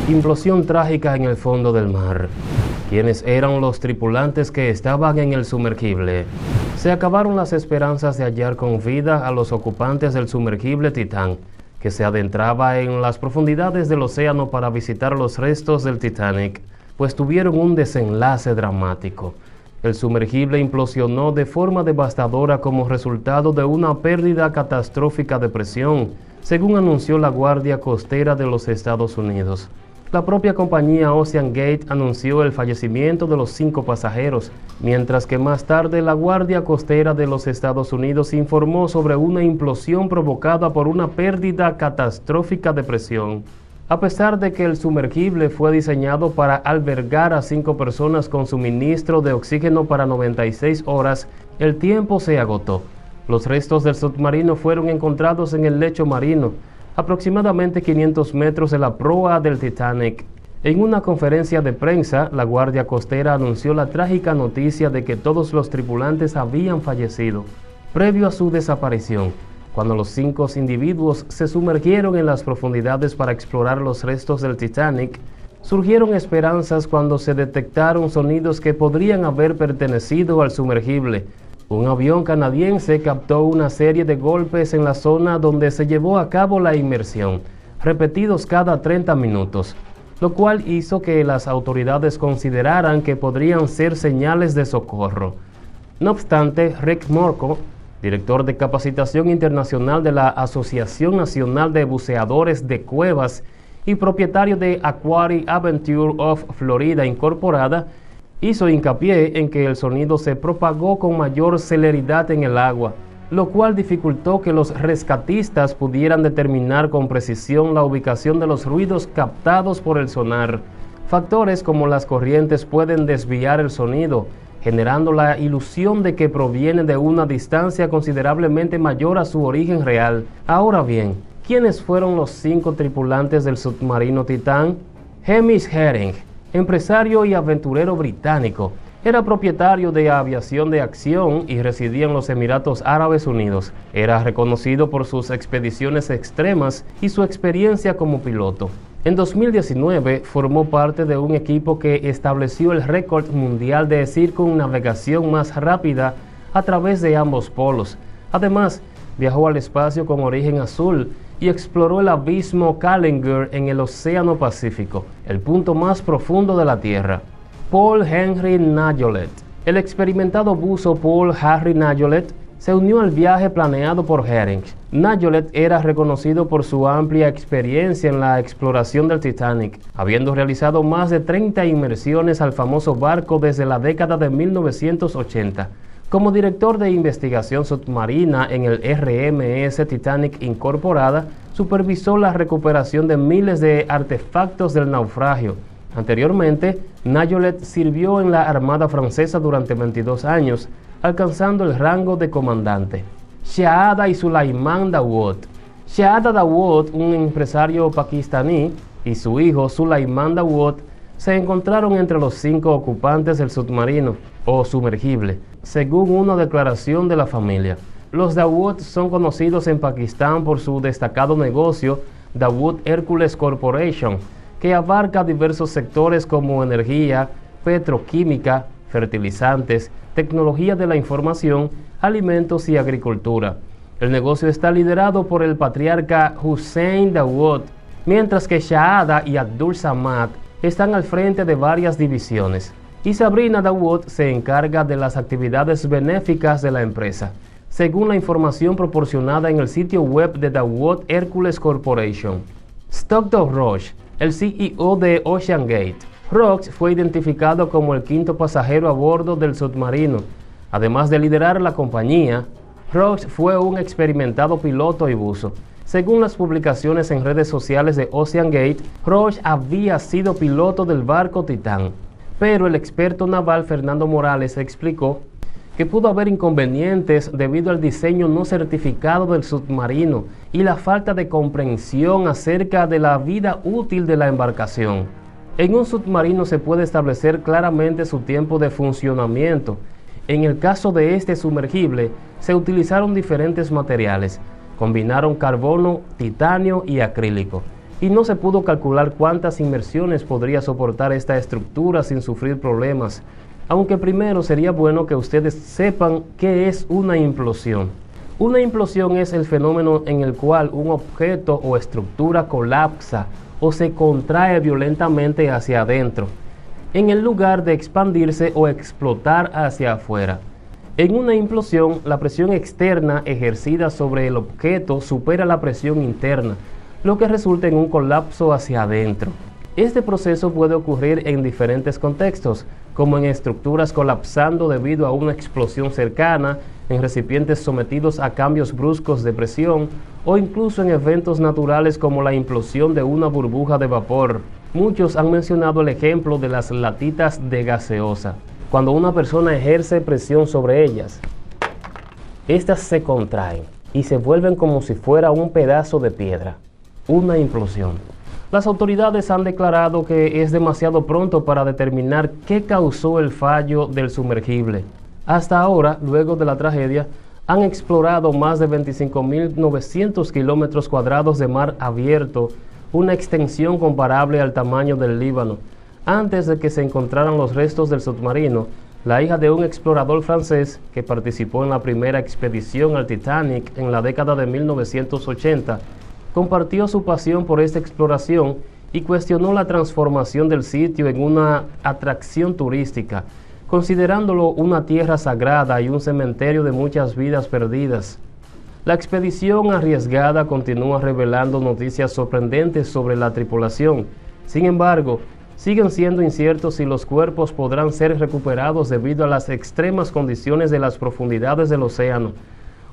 Implosión trágica en el fondo del mar. ¿Quiénes eran los tripulantes que estaban en el sumergible? Se acabaron las esperanzas de hallar con vida a los ocupantes del sumergible Titán, que se adentraba en las profundidades del océano para visitar los restos del Titanic, pues tuvieron un desenlace dramático. El sumergible implosionó de forma devastadora como resultado de una pérdida catastrófica de presión, según anunció la Guardia Costera de los Estados Unidos. La propia compañía OceanGate anunció el fallecimiento de los 5 pasajeros, mientras que más tarde la Guardia Costera de los Estados Unidos informó sobre una implosión provocada por una pérdida catastrófica de presión. A pesar de que el sumergible fue diseñado para albergar a 5 personas con suministro de oxígeno para 96 horas, el tiempo se agotó. Los restos del submarino fueron encontrados en el lecho marino, aproximadamente 500 metros de la proa del Titanic. En una conferencia de prensa, la Guardia Costera anunció la trágica noticia de que todos los tripulantes habían fallecido. Previo a su desaparición, cuando los 5 individuos se sumergieron en las profundidades para explorar los restos del Titanic, surgieron esperanzas cuando se detectaron sonidos que podrían haber pertenecido al sumergible. Un avión canadiense captó una serie de golpes en la zona donde se llevó a cabo la inmersión, repetidos cada 30 minutos, lo cual hizo que las autoridades consideraran que podrían ser señales de socorro. No obstante, Rick Morco, director de capacitación internacional de la Asociación Nacional de Buceadores de Cuevas y propietario de Aquatic Adventure of Florida Incorporada, hizo hincapié en que el sonido se propagó con mayor celeridad en el agua, lo cual dificultó que los rescatistas pudieran determinar con precisión la ubicación de los ruidos captados por el sonar. Factores como las corrientes pueden desviar el sonido, generando la ilusión de que proviene de una distancia considerablemente mayor a su origen real. Ahora bien, ¿quiénes fueron los 5 tripulantes del submarino Titán? Hamish Herring, empresario y aventurero británico, era propietario de aviación de acción y residía en los Emiratos Árabes Unidos. Era reconocido por sus expediciones extremas y su experiencia como piloto. En 2019 formó parte de un equipo que estableció el récord mundial de circunnavegación más rápida a través de ambos polos. Además, viajó al espacio con origen azul y exploró el abismo Challenger en el Océano Pacífico, el punto más profundo de la Tierra. Paul Henry Najolet. El experimentado buzo Paul Henry Najolet se unió al viaje planeado por Herring. Najolet era reconocido por su amplia experiencia en la exploración del Titanic, habiendo realizado más de 30 inmersiones al famoso barco desde la década de 1980. Como director de investigación submarina en el RMS Titanic Incorporada, supervisó la recuperación de miles de artefactos del naufragio. Anteriormente, Najolet sirvió en la Armada Francesa durante 22 años, alcanzando el rango de comandante. Shahada y Sulaiman Dawood. Shahada Dawood, un empresario pakistaní, y su hijo Sulaiman Dawood se encontraron entre los 5 ocupantes del submarino o sumergible, según una declaración de la familia. Los Dawood son conocidos en Pakistán por su destacado negocio Dawood Hercules Corporation, que abarca diversos sectores como energía, petroquímica, fertilizantes, tecnología de la información, alimentos y agricultura. El negocio está liderado por el patriarca Hussein Dawood, mientras que Shahada y Abdul Samad están al frente de varias divisiones, y Sabrina Dawood se encarga de las actividades benéficas de la empresa, según la información proporcionada en el sitio web de Dawood Hercules Corporation. Stockton Roach, el CEO de OceanGate. Roach fue identificado como el 5º pasajero a bordo del submarino. Además de liderar la compañía, Roach fue un experimentado piloto y buzo. Según las publicaciones en redes sociales de OceanGate, Roach había sido piloto del barco Titán, pero el experto naval Fernando Morales explicó que pudo haber inconvenientes debido al diseño no certificado del submarino y la falta de comprensión acerca de la vida útil de la embarcación. En un submarino se puede establecer claramente su tiempo de funcionamiento. En el caso de este sumergible, se utilizaron diferentes materiales, Combinaron carbono, titanio y acrílico, y no se pudo calcular cuántas inmersiones podría soportar esta estructura sin sufrir problemas, aunque primero sería bueno que ustedes sepan qué es una implosión. Una implosión es el fenómeno en el cual un objeto o estructura colapsa o se contrae violentamente hacia adentro, en el lugar de expandirse o explotar hacia afuera. En una implosión, la presión externa ejercida sobre el objeto supera la presión interna, lo que resulta en un colapso hacia adentro. Este proceso puede ocurrir en diferentes contextos, como en estructuras colapsando debido a una explosión cercana, en recipientes sometidos a cambios bruscos de presión, o incluso en eventos naturales como la implosión de una burbuja de vapor. Muchos han mencionado el ejemplo de las latitas de gaseosa. Cuando una persona ejerce presión sobre ellas, estas se contraen y se vuelven como si fuera un pedazo de piedra. Una implosión. Las autoridades han declarado que es demasiado pronto para determinar qué causó el fallo del sumergible. Hasta ahora, luego de la tragedia, han explorado más de 25.900 kilómetros cuadrados de mar abierto, una extensión comparable al tamaño del Líbano. Antes de que se encontraran los restos del submarino, la hija de un explorador francés que participó en la primera expedición al Titanic en la década de 1980, compartió su pasión por esta exploración y cuestionó la transformación del sitio en una atracción turística, considerándolo una tierra sagrada y un cementerio de muchas vidas perdidas. La expedición arriesgada continúa revelando noticias sorprendentes sobre la tripulación. Sin embargo, siguen siendo inciertos si los cuerpos podrán ser recuperados debido a las extremas condiciones de las profundidades del océano.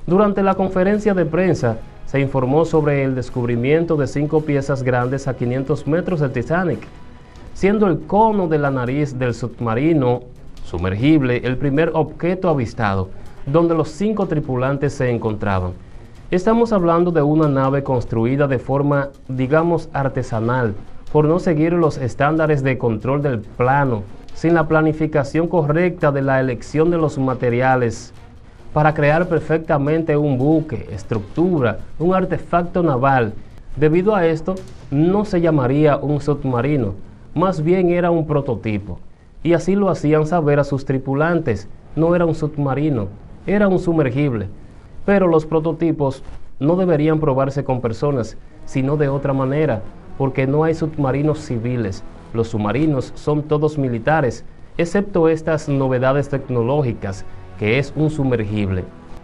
Durante la conferencia de prensa, se informó sobre el descubrimiento de 5 piezas grandes a 500 metros del Titanic, siendo el cono de la nariz del submarino sumergible el primer objeto avistado, donde los 5 tripulantes se encontraban. Estamos hablando de una nave construida de forma, digamos, artesanal, por no seguir los estándares de control del plano, sin la planificación correcta de la elección de los materiales, para crear perfectamente un buque, estructura, un artefacto naval. Debido a esto, no se llamaría un submarino, más bien era un prototipo. Y así lo hacían saber a sus tripulantes, no era un submarino, era un sumergible. Pero los prototipos no deberían probarse con personas, sino de otra manera, porque no hay submarinos civiles. Los submarinos son todos militares, excepto estas novedades tecnológicas, que es un sumergible.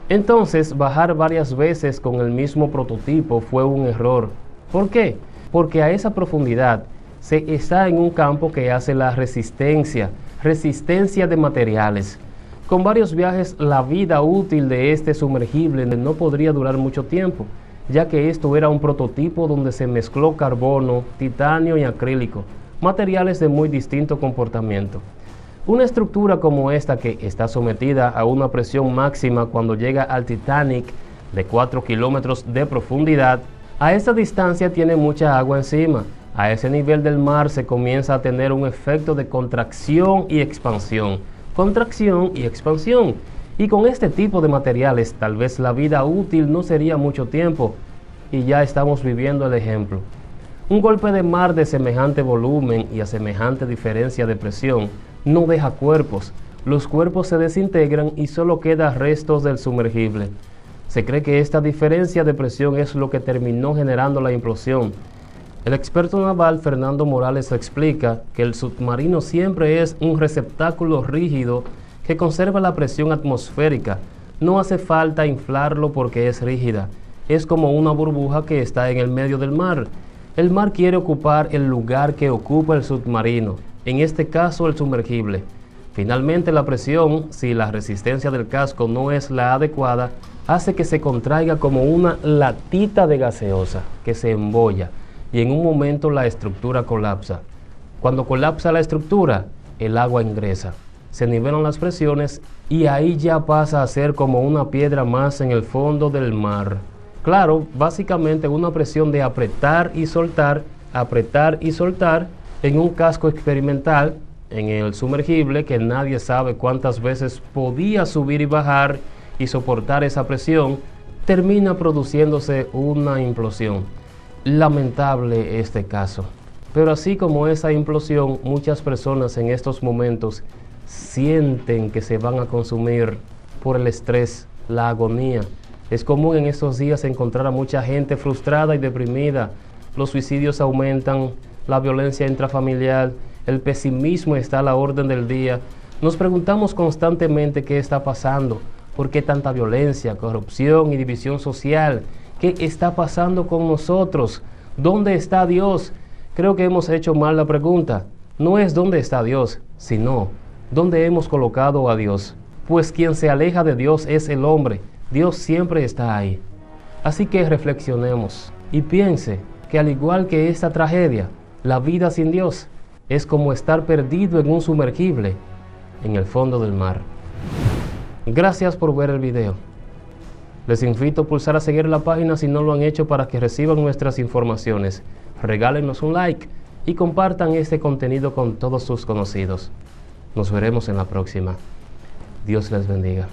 Entonces, bajar varias veces con el mismo prototipo fue un error. ¿Por qué? Porque a esa profundidad se está en un campo que hace la resistencia de materiales. Con varios viajes, la vida útil de este sumergible no podría durar mucho tiempo, ya que esto era un prototipo donde se mezcló carbono, titanio y acrílico, materiales de muy distinto comportamiento. Una estructura como esta, que está sometida a una presión máxima cuando llega al Titanic de 4 kilómetros de profundidad, a esta distancia tiene mucha agua encima. A ese nivel del mar se comienza a tener un efecto de contracción y expansión. Y con este tipo de materiales, tal vez la vida útil no sería mucho tiempo, y ya estamos viviendo el ejemplo. Un golpe de mar de semejante volumen y a semejante diferencia de presión no deja cuerpos. Los cuerpos se desintegran y solo quedan restos del sumergible. Se cree que esta diferencia de presión es lo que terminó generando la implosión. El experto naval Fernando Morales explica que el submarino siempre es un receptáculo rígido que conserva la presión atmosférica. No hace falta inflarlo porque es rígida. Es como una burbuja que está en el medio del mar. El mar quiere ocupar el lugar que ocupa el submarino, en este caso el sumergible. Finalmente, la presión, si la resistencia del casco no es la adecuada, hace que se contraiga como una latita de gaseosa que se embolla, y en un momento la estructura colapsa. Cuando colapsa la estructura, el agua ingresa, se nivelan las presiones y ahí ya pasa a ser como una piedra más en el fondo del mar. Claro, básicamente una presión de apretar y soltar en un casco experimental en el sumergible que nadie sabe cuántas veces podía subir y bajar y soportar esa presión, termina produciéndose una implosión. Lamentable este caso. Pero así como esa implosión, muchas personas en estos momentos sienten que se van a consumir por el estrés, la agonía. Es común en estos días encontrar a mucha gente frustrada y deprimida. Los suicidios aumentan, la violencia intrafamiliar, el pesimismo está a la orden del día. Nos preguntamos constantemente qué está pasando, por qué tanta violencia, corrupción y división social. ¿Qué está pasando con nosotros? ¿Dónde está Dios? Creo que hemos hecho mal la pregunta. No es dónde está Dios, sino dónde hemos colocado a Dios. Pues quien se aleja de Dios es el hombre. Dios siempre está ahí. Así que reflexionemos y piense que al igual que esta tragedia, la vida sin Dios es como estar perdido en un sumergible en el fondo del mar. Gracias por ver el video. Les invito a pulsar a seguir la página si no lo han hecho para que reciban nuestras informaciones. Regálenos un like y compartan este contenido con todos sus conocidos. Nos veremos en la próxima. Dios les bendiga.